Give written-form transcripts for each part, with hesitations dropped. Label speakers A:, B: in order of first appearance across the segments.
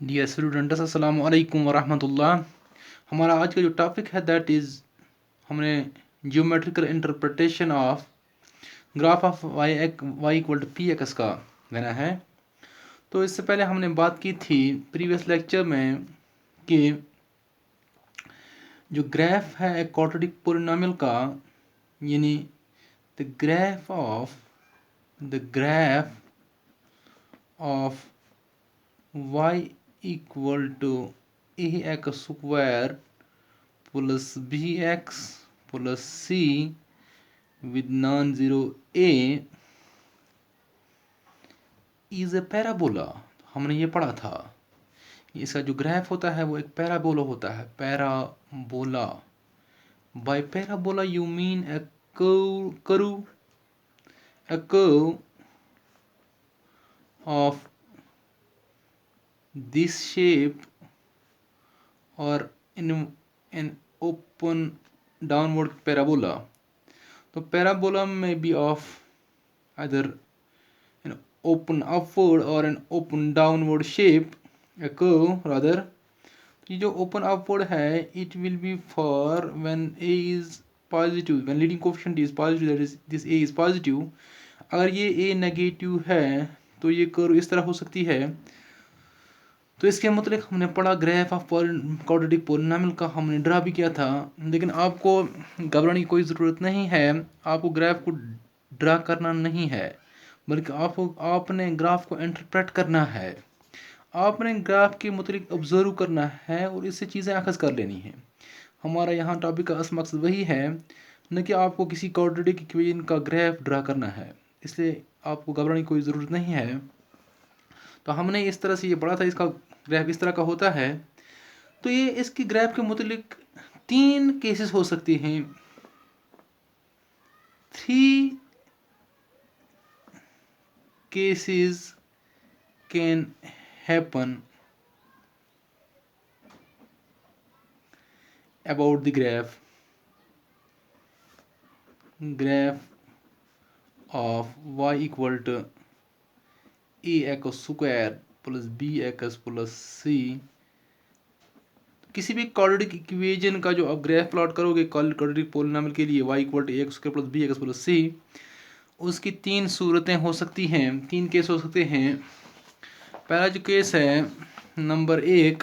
A: Dear students अस्सलाम वालेकुम वरहमतुल्लाह। हमारा आज का जो टॉपिक है दैट इज़ हमने geometrical interpretation of graph of Y equal to P X का लेना है। तो इससे पहले हमने बात की थी प्रीवियस लेक्चर में कि जो ग्राफ है एक क्वाड्रेटिक पोलिनोमियल का, यानी the graph of y equal to A x square plus B x plus C with non zero A is a parabola. हमने ये पढ़ा था। इसका जो ग्राफ होता है वो एक पैराबोला होता है। Parabola, by parabola you mean a curve of this shape or in an open downward parabola. तो पैराबोला में be of either an open upward or an open downward shape, a curve rather. ये जो open upward है it will be for when a is positive, when leading coefficient is positive, that is this a is positive. अगर ये a negative है तो ये curve इस तरह हो सकती है। तो इसके मतलब हमने पढ़ा ग्राफ ऑफ क्वाड्रेटिक पोलिनोमियल का, हमने ड्रा भी किया था। लेकिन आपको घबराने की कोई ज़रूरत नहीं है, आपको ग्राफ को ड्रा करना नहीं है, बल्कि आपने ग्राफ को इंटरप्रेट करना है। आपने ग्राफ के मतलब ऑब्जर्व करना है और इससे चीज़ें अखज़ कर लेनी है। हमारा यहाँ टॉपिक का असल मकसद वही है, न कि आपको किसी क्वाड्रेटिक इक्वेशन का ग्राफ ड्रा करना है। इसलिए आपको घबराने की कोई ज़रूरत नहीं है। तो हमने इस तरह से ये पढ़ा था, इसका ग्राफ इस तरह का होता है। तो ये इसकी ग्राफ के मुतालिक 3 केसेस हो सकते हैं। 3 cases can happen about the graph of y equal to ax square plus B x plus c. किसी भी क्वाड्रेटिक इक्वेशन का जो आप ग्राफ प्लॉट करोगे क्वाड्रेटिक पोलिनोमियल के लिए y equal to x square plus B x plus c, उसकी 3 सूरतें हो सकती हैं, 3 केस हो सकते हैं। पहला जो केस है नंबर 1,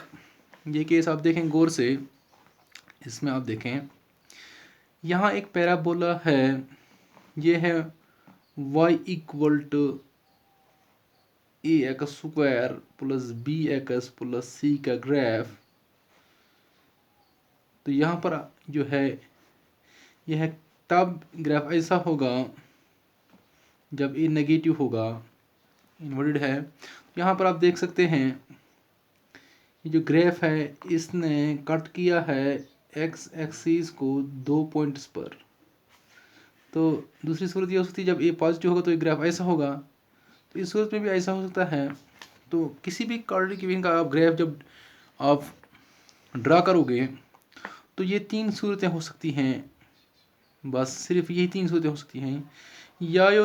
A: ये केस आप देखें गौर से। इसमें आप देखें यहाँ एक पैराबोला है, ये है y equal to A x square plus B x plus c का ग्राफ। तो यहाँ पर जो है यह तब ग्राफ ऐसा होगा जब ए नेगेटिव होगा, इन्वर्टेड है। यहाँ पर आप देख सकते हैं ये जो ग्राफ है इसने कट किया है एक्स एक्सिस को 2 पॉइंट्स पर। तो दूसरी सूरत ये हो सकती है जब ए पॉजिटिव होगा तो ये ग्राफ ऐसा होगा। तो इस सूरत में भी ऐसा हो सकता है। तो किसी भी क्वाड्रेटिक इक्वेशन का आप ग्राफ जब आप ड्रा करोगे तो ये 3 सूरतें हो सकती हैं, बस सिर्फ यही 3 सूरतें हो सकती हैं। या ये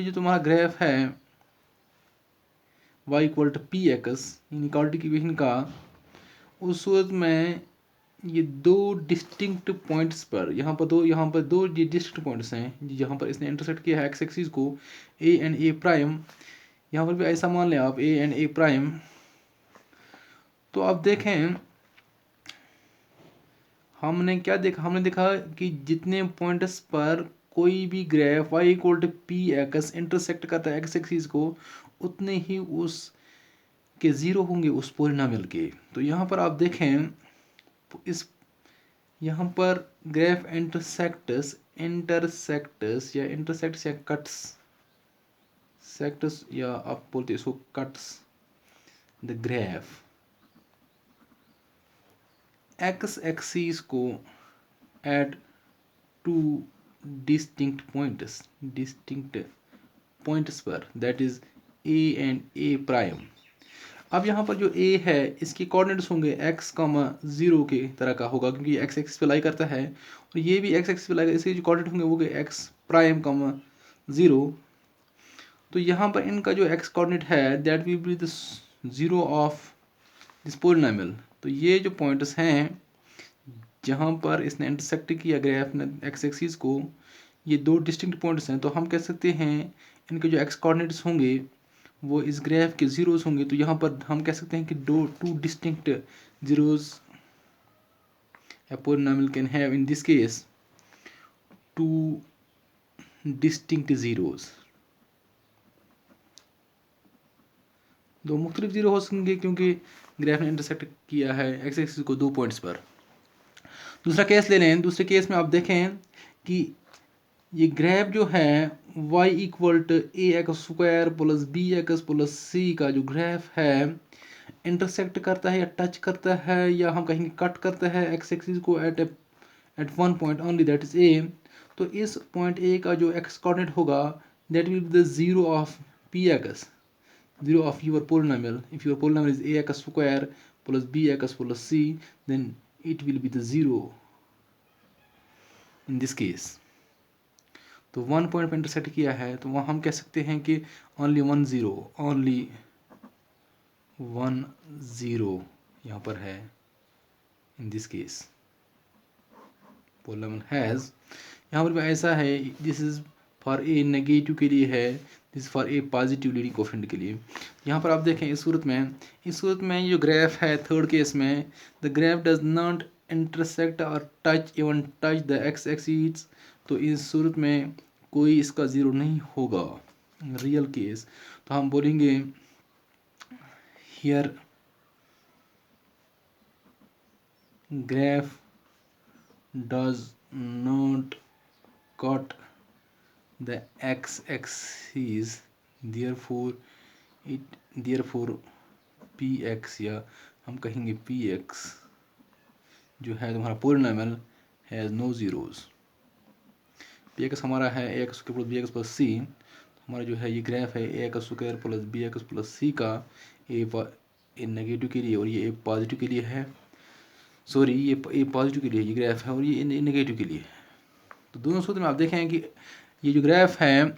A: जो तुम्हारा ग्राफ है y equal to P X, यानी क्वाड्रेटिक इक्वेशन का, उस सूरत में ये 2 डिस्टिंक्ट पॉइंट्स पर, यहाँ पर दो डिस्टिंक्ट पॉइंट्स हैं जहाँ पर इसने इंटरसेक्ट किया है एक्स एक्सिस को a एंड a प्राइम। यहाँ पर भी ऐसा मान लें आप a एंड a प्राइम। तो आप देखें हमने क्या देखा, हमने देखा कि जितने पॉइंट्स पर कोई भी graph y equal to P X intersect करता है एक्स एक्सिस को, उतने ही उस के ज़ीरो होंगे उस पोलिनोमियल के। तो यहाँ पर आप देखें यहाँ पर ग्राफ इंटरसेक्ट्स या कट्स, सेक्ट्स या आप बोलते इसको cuts the graph x axis को एट 2 डिस्टिंक्ट पॉइंट्स पर, that is a and a prime. अब यहाँ पर जो a है इसके कोऑर्डिनेट्स होंगे x, 0 के तरह का होगा क्योंकि x एक्सिस पे लाई करता है, और ये भी x एक्सिस पे लाई, इसके जो कोऑर्डिनेट होंगे वो x प्राइम, 0। तो यहाँ पर इनका जो x कोऑर्डिनेट है that will be the 0 of this polynomial. तो ये जो पॉइंट्स हैं जहाँ पर इसने इंटरसेक्ट किया ग्राफ ने एक्स एक्सिस को, ये दो डिस्टिंक्ट पॉइंट्स हैं। तो हम कह सकते हैं इनके जो एक्स कोऑर्डिनेट्स होंगे वो इस ग्राफ के जीरोस होंगे। तो यहाँ पर हम कह सकते हैं कि two distinct zeros a polynomial can have in this case two distinct zeros। दो मुख्तलिफ जीरो हो सकेंगे क्योंकि ग्राफ ने इंटरसेक्ट किया है एक्स एक्सिस को दो पॉइंट्स पर। दूसरा केस ले लें। दूसरे केस में आप देखें कि ये ग्राफ जो है y equal to A x square plus B x plus c का जो ग्राफ है इंटरसेक्ट करता है या टच करता है या हम कहेंगे कट करता है एक्स एक्सिस को at one point only that is A. तो इस पॉइंट ए का जो एक्स कोऑर्डिनेट होगा that will be the zero of P X, zero of your polynomial. If your polynomial is ax square plus bx plus c, then it will be the zero in this case। तो one point पर intersect किया है तो वहाँ हम कह सकते हैं कि ओनली वन ज़ीरो यहाँ पर है। इन दिस केस पोलिनोमियल हैज़, यहाँ पर भी ऐसा है, this is for a negative के लिए है, this for a positive leading coefficient के लिए। यहाँ पर आप देखें इस सूरत में ये जो ग्राफ है थर्ड केस में the graph does not intersect और touch even touch the x axis. तो इस सूरत में कोई इसका ज़ीरो नहीं होगा रियल केस। तो हम बोलेंगे here graph does not cut the x-axis, therefore px या हम कहेंगे px जो है तुम्हारा polynomial has no zeros. px हमारा है ax square plus bx plus c। हमारा जो है ये ग्राफ है ax square plus bx plus c का ए नेगेटिव के लिए और ये ए पॉजिटिव के लिए है। सॉरी, ये ए पॉजिटिव के लिए ये ग्राफ है और ये नेगेटिव के लिए है। तो दोनों सूत्र में आप देखें कि ये जो ग्राफ है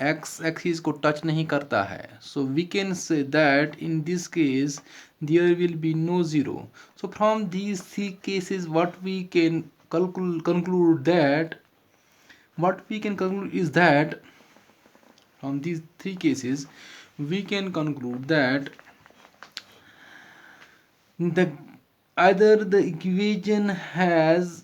A: एक्स एक्सिस को टच नहीं करता है। So we can say that in this case there will be no zero. So from these three cases what we can conclude that is that from these three cases we can conclude that either the equation has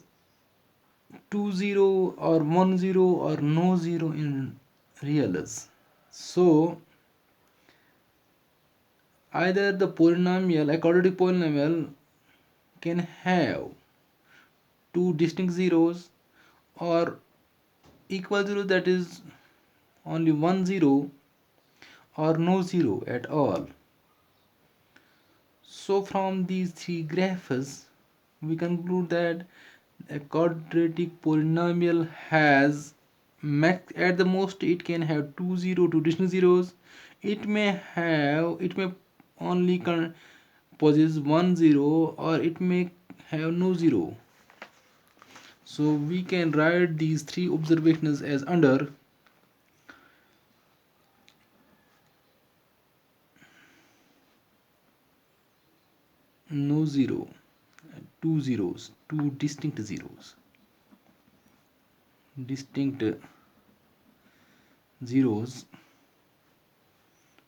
A: 2 0 or 1 0 or no zero in reals. So either the polynomial, a quadratic polynomial can have two distinct zeros or equal zero, that is only 1 0 or no zero at all. So from these three graphs we conclude that a quadratic polynomial has at the most it can have two distinct zeros. It may only possess 1 0 or it may have no zero. So we can write these three observations as under. No zero, two zeros, two distinct zeros,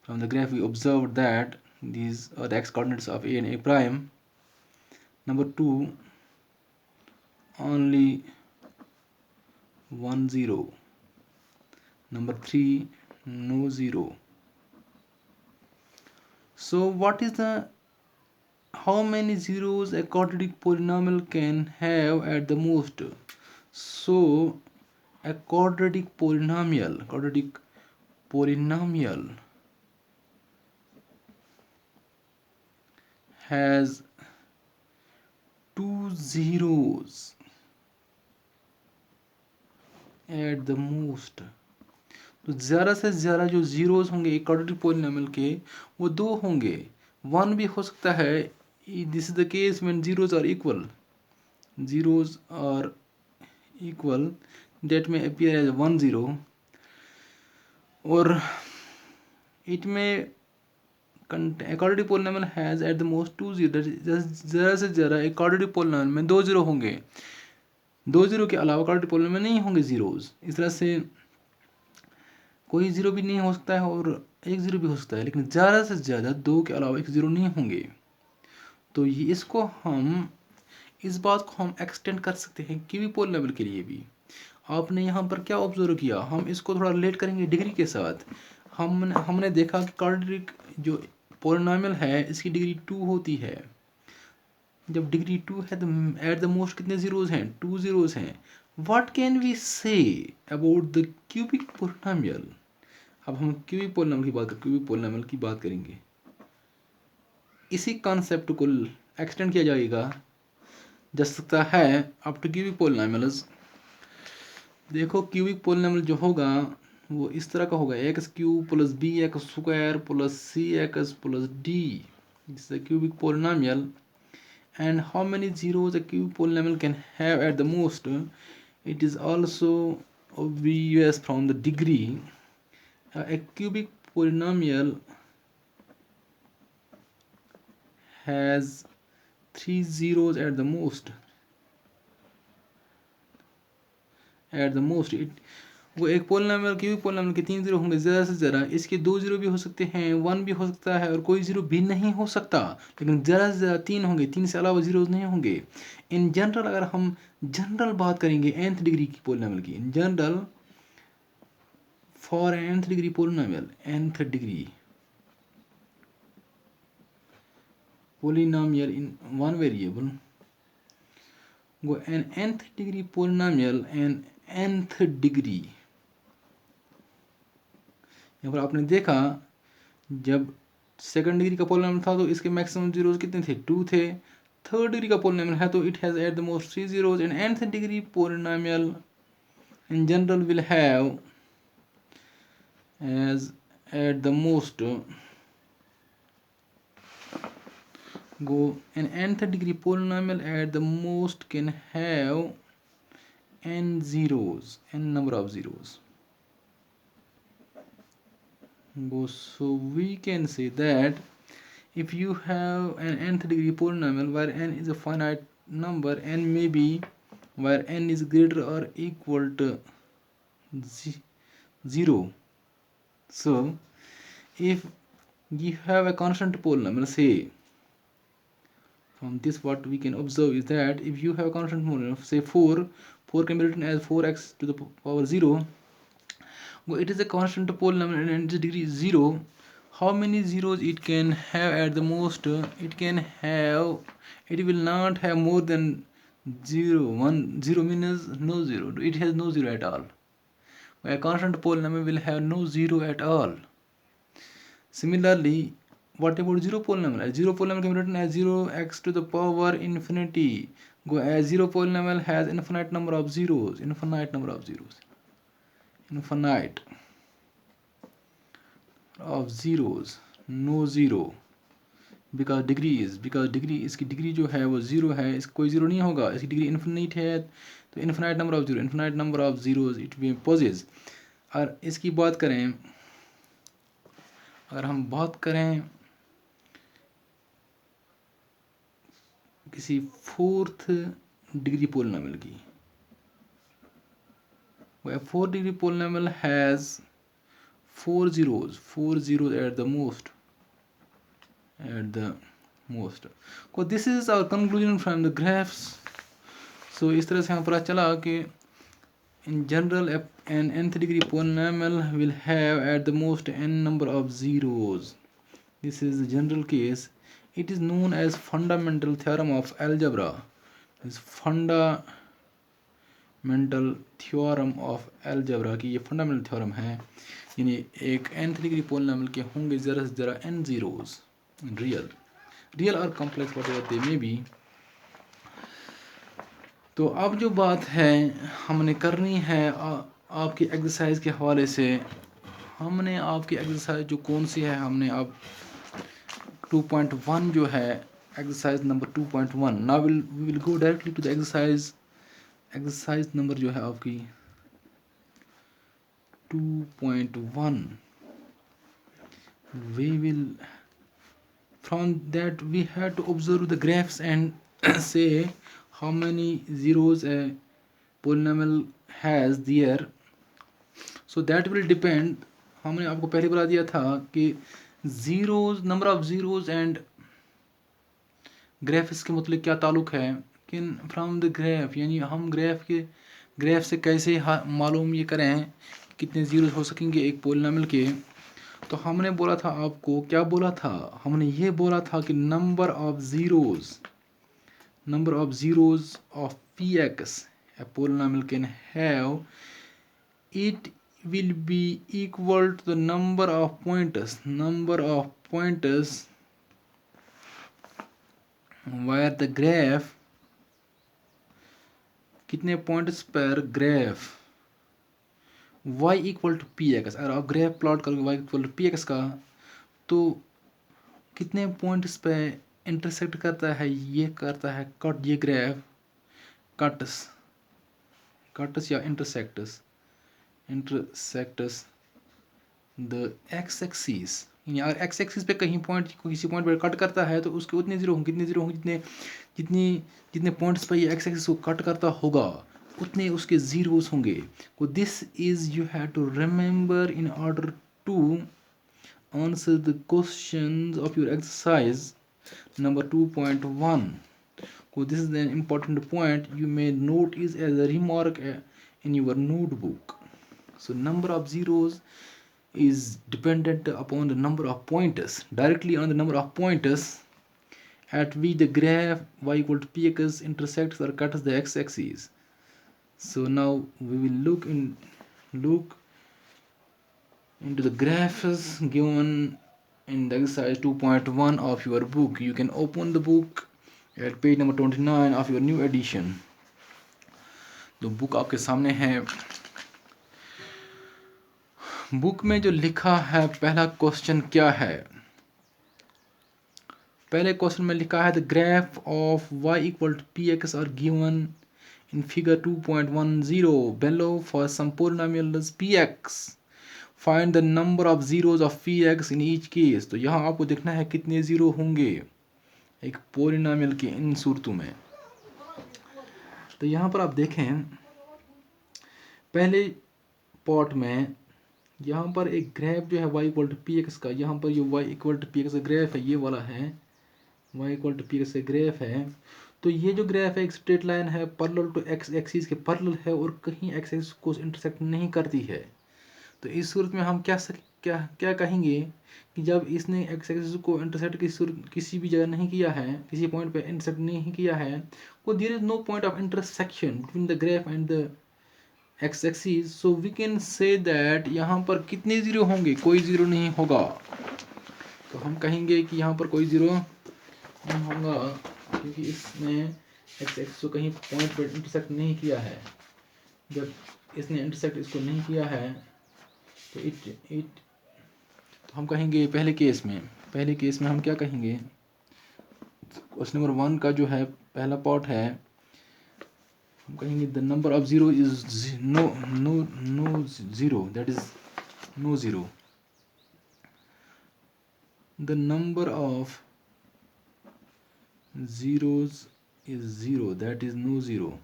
A: from the graph we observed that these are the x coordinates of a and a prime. Number 2, only 1 0. Number 3, no zero. So what is how many zeros a quadratic polynomial can have at the most? So a quadratic polynomial has two zeros at the most. तो ज़्यादा से ज़्यादा जो zeros होंगे एक quadratic polynomial के वो दो होंगे, वन भी हो सकता है। This is the case when zeros are equal that में अपीयर एज 1 0 और इट में quadratic polynomial has at the most 2 0, ज़रा से ज़रा एक quadratic polynomial में 2 0 होंगे, 2 0 के अलावा quadratic polynomial में नहीं होंगे zeros। इस तरह से कोई ज़ीरो भी नहीं हो सकता है और एक ज़ीरो भी हो सकता है, लेकिन ज़्यादा से ज़्यादा 2 के अलावा एक ज़ीरो नहीं होंगे। तो ये इसको हम इस बात को हम एक्सटेंड कर सकते हैं क्यूबिक पोलिनोमियल के लिए भी। आपने यहाँ पर क्या ऑब्जर्व किया, हम इसको थोड़ा रिलेट करेंगे डिग्री के साथ। हमने देखा कि क्वाड्रेटिक जो पोलिनोमियल है इसकी डिग्री 2 होती है। जब डिग्री 2 है तो एट द मोस्ट कितने ज़ीरोज़ हैं, 2 ज़ीरोज़ हैं। What can we say about the cubic polynomial. अब हम क्यूबिक पोलिनोमियल की बात करेंगे। इसी कॉन्सेप्ट को एक्सटेंड किया जाएगा जा सकता है अप टू क्यूबिक पोलिनोमियल्स। देखो क्यूबिक पोलिनोमियल जो होगा वो इस तरह का होगा, X cube plus B X square plus C X plus D is the cubic polynomial. And how many zeros a cubic polynomial can have at the most? It is also obvious from the degree. A cubic polynomial has 3 zeros at the most. वो एक polynomial cubic polynomial के 3 zero होंगे ज़्यादा से ज़्यादा। इसके 2 zero भी हो सकते हैं, 1 भी हो सकता है और कोई जीरो भी नहीं हो सकता, लेकिन ज़्यादा से ज़्यादा 3 होंगे, 3 से अलावा जीरो नहीं होंगे। इन जनरल अगर हम जनरल बात करेंगे nth डिग्री की पोलिनोमियल की, in general for nth degree polynomial, nth degree polynomial in one variable, वो n nth degree polynomial n nth degree. यहाँ पर आपने देखा जब सेकंड डिग्री का पोलिनोमियल था तो इसके मैक्सिमम जीरोज कितने थे, 2 थे। थर्ड डिग्री का पोलिनोमियल है तो it has at the most 3 zeros. And nth degree polynomial in general will have as at the most an nth degree polynomial at the most can have n zeros, n number of zeros. So we can say that if you have an nth degree polynomial where n is a finite number, n may be where n is greater or equal to 0. So if you have a constant polynomial, say from this what we can observe is that if you have a constant polynomial, say 4 can be written as 4x to the power 0. It is a constant polynomial and its degree is 0. How many zeros it can have at the most? It will not have more than 0. 0 means no zero. It has no zero at all. A constant polynomial will have no zero at all. Similarly, what about zero polynomial? A zero polynomial can be written as 0x to the power infinity. A zero polynomial has infinite number of zeros. Infinite of zeros, no zero, because degree इसकी degree जो है वो zero है, इसका कोई zero नहीं होगा, इसकी डिग्री इन्फिनिट है तो infinite number of zeros it we possess. और इसकी बात करें, अगर हम बात करें किसी फोर्थ डिग्री पोलिनोमियल की, where fourth degree polynomial has 4 zeros at the most. So this is our conclusion from the graphs. So इस तरह से हमें पता चला कि in general an nth degree polynomial will have at the most n number of zeros. This is the general case. It is known as fundamental theorem of algebra. This fundamental theorem of algebra की ये fundamental theorem है, यानी एक nth degree polynomial के होंगे ज़रा से ज़रा n zeros, real or complex whatever they may be. तो अब जो बात है हमने करनी है आपकी एक्सरसाइज के हवाले से, हमने आपकी एक्सरसाइज जो कौन सी है, हमने अब 2.1 जो है exercise number 2.1, now we will go directly to the exercise number जो है आपकी 2.1. We will From that we had to observe the graphs and say how many zeros a polynomial has there. So that will depend, हमने आपको पहले बता दिया था कि zeros, number of zeros and graphs के मतलब क्या ताल्लुक है कि फ्रॉम द ग्राफ, यानी हम ग्राफ से कैसे मालूम ये करें कितने जीरो हो सकेंगे एक पोलिनोमियल के। तो हमने बोला था आपको, क्या बोला था, हमने ये बोला था कि number of zeros of P x a polynomial can have, it will be equal to the number of pointers where the graph, कितने पॉइंट्स पर graph y equal to P X, अगर आप ग्राफ प्लॉट करोगे y equal to P X का, तो कितने points पे intersect करता है, ये करता है कट, ये ग्राफ कट्स या इंटरसेक्ट्स द एक्स एक्सिस, यानी अगर एक्स एक्सिस पे कहीं पॉइंट किसी पॉइंट पर कट करता है तो उसके उतने जीरो होंगे, जितने पॉइंट्स पर ये एक्स एक्सिस को कट करता होगा उतने उसके जीरोस होंगे। तो this is you have to remember in order to answer the questions of your exercise number 2.1. So this is an important point you may note is as a remark in your notebook. So number of zeros is dependent upon the number of pointers, directly on the number of pointers at which the graph y equal to px intersects or cuts the x-axis. So now we will look into the graphs given in the exercise 2.1 of your book. You can open the book at page number 29 of your new edition. तो book आपके सामने है। Book में जो लिखा है, पहला question क्या है, पहले क्वेश्चन में लिखा है the graph of y equal to P X are given in figure 2.10 below for some polynomials px, find the number of zeros of px in each case. तो यहाँ आपको देखना है कितने ज़ीरो होंगे एक पोलिनोमियल के इन सूरतों में। तो यहाँ पर आप देखें पहले पार्ट में, यहाँ पर एक ग्राफ जो है y equal to P X का, यहाँ पर ये y equal to P X का ग्राफ है, ये वाला है y equal to P X का ग्राफ है। तो ये जो ग्राफ है एक स्ट्रेट लाइन है, पैरेलल टू एक्स एक्सिस के पैरेलल है और कहीं एक्स एक्सिस को इंटरसेक्ट नहीं करती है। तो इस सूरत में हम क्या कहेंगे कि जब इसने एक्स एक्सिस को इंटरसेक्ट किसी भी जगह नहीं किया है, किसी पॉइंट पे इंटरसेक्ट नहीं किया है, तो there is no point of intersection between the graph and the x axis, so we can say that यहाँ पर कितने जीरो होंगे, कोई जीरो नहीं होगा। तो हम कहेंगे कि यहाँ पर कोई जीरो नहीं होगा क्योंकि इसने एक्स एक्सिस को कहीं पॉइंट पर इंटरसेक्ट नहीं किया है। जब इसने इंटरसेक्ट इसको नहीं किया है तो तो हम कहेंगे पहले केस में हम क्या कहेंगे, क्वेश्चन नंबर 1 का जो है पहला पार्ट है, हम कहेंगे the number of zero is no zero, that is no zero. The number of zeros is 0, that is no zero।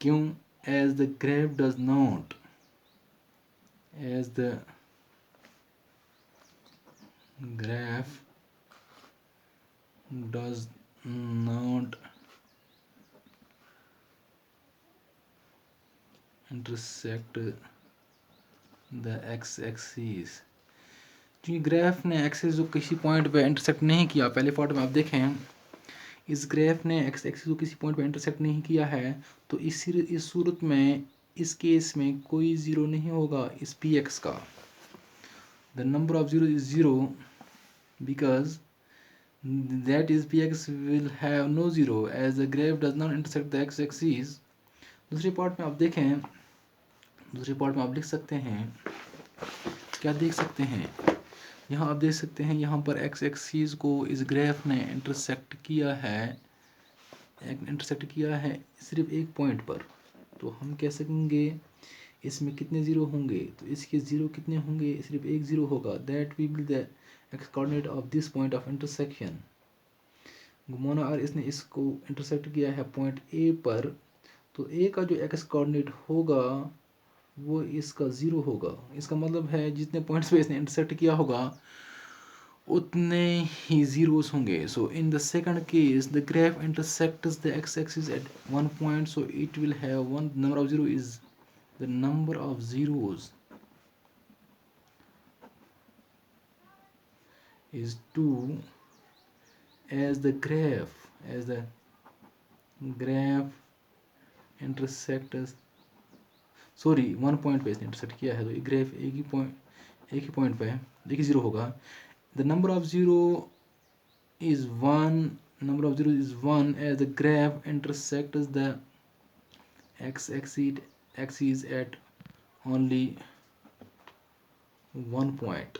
A: क्यों? as the graph does not intersect the x axis, क्योंकि graph ने axis को किसी point पे intersect नहीं किया। पहले part में आप देखें इस ग्राफ ने एक्स एक्सिस को किसी पॉइंट पे इंटरसेक्ट नहीं किया है, तो इस सूरत में इस केस में कोई ज़ीरो नहीं होगा इस पी एक्स का। The number of zero is zero because that is P X will have no zero as the graph does not intersect the x axis. दूसरे पार्ट में आप देखें, दूसरे पार्ट में आप लिख सकते हैं, क्या देख सकते हैं, यहाँ आप देख सकते हैं यहाँ पर एक्स एक्सिस को इस ग्राफ ने इंटरसेक्ट किया है सिर्फ एक पॉइंट पर। तो हम कह सकेंगे इसमें कितने ज़ीरो होंगे, तो इसके ज़ीरो कितने होंगे, सिर्फ एक ज़ीरो होगा। That will be the x coordinate of this point of intersection. घुमाना और इसने इसको इंटरसेक्ट किया है पॉइंट ए पर, तो ए का जो एक्स कोऑर्डिनेट होगा वो इसका ज़ीरो होगा। इसका मतलब है जितने पॉइंट्स पे इसने इंटरसेक्ट किया होगा उतने ही ज़ीरोस होंगे। So in the second case the graph intersects the x axis at one point, so it will have one number of zero is the number of zeros is 2 as the graph intersects, sorry one point पे इसने intersect किया है तो graph एक ही point पे है, एक ही ज़ीरो होगा। The number of zero is one as the graph intersects the x axis at only one point.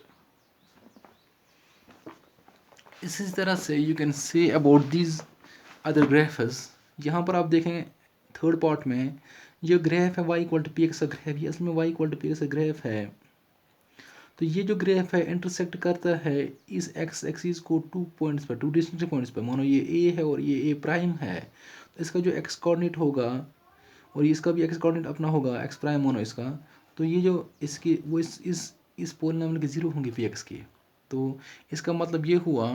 A: इसी तरह से you can say about these other graphs. यहाँ पर आप देखें थर्ड पार्ट में जो ग्राफ है Y equal to P X का ग्राफ, ये असल में Y equal to P X का ग्राफ है। तो ये जो ग्राफ है इंटरसेक्ट करता है इस एक्स एक्सिस को टू पॉइंट्स पर, टू डिस्टिंक्ट पॉइंट्स पर। मानो ये ए है और ये ए प्राइम है, तो इसका जो एक्स कोऑर्डिनेट होगा और इसका भी एक्स कोऑर्डिनेट अपना होगा एक्स प्राइम मानो इसका, तो ये जो इसकी वो इस पॉलिनॉमियल के ज़ीरो होंगे पी एक्स के। तो इसका मतलब ये हुआ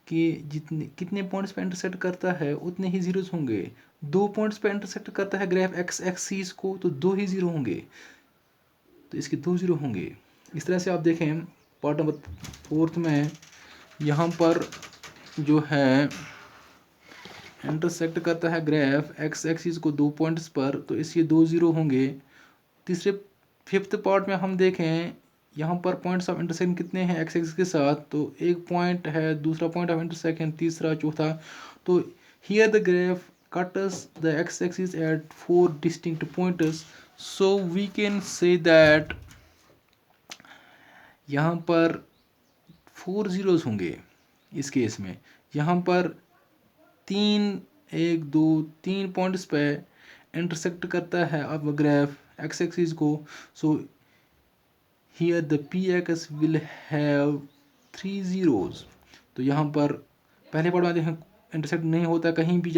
A: कि जितने कितने पॉइंट्स पे इंटरसेक्ट करता है उतने ही ज़ीरोस होंगे। दो पॉइंट्स पे इंटरसेक्ट करता है ग्राफ एक्स एक्सिस को तो दो ही ज़ीरो होंगे, तो इसके दो ज़ीरो होंगे। इस तरह से आप देखें पार्ट नंबर फोर्थ में यहाँ पर जो है इंटरसेक्ट करता है ग्राफ एक्स एक्सिस को दो पॉइंट्स पर, तो इसके दो ज़ीरो होंगे। तीसरे फिफ्थ पार्ट में हम देखें यहाँ पर पॉइंट्स ऑफ इंटरसेक्शन कितने हैं एक्स एक्सिस के साथ, तो एक पॉइंट है, दूसरा पॉइंट ऑफ इंटरसेक्शन, तीसरा, चौथा। तो here the graph cuts the x axis at four distinct points, so we can say that यहाँ पर फोर ज़ीरोज़ होंगे इस केस में। यहाँ पर तीन पॉइंट्स पे इंटरसेक्ट करता है अब ग्राफ एक्स एक्सिस को, so here the P X will have three zeros. तो यहाँ पर पहले पार्ट में देखें इंटरसेक्ट नहीं होता कहीं भी।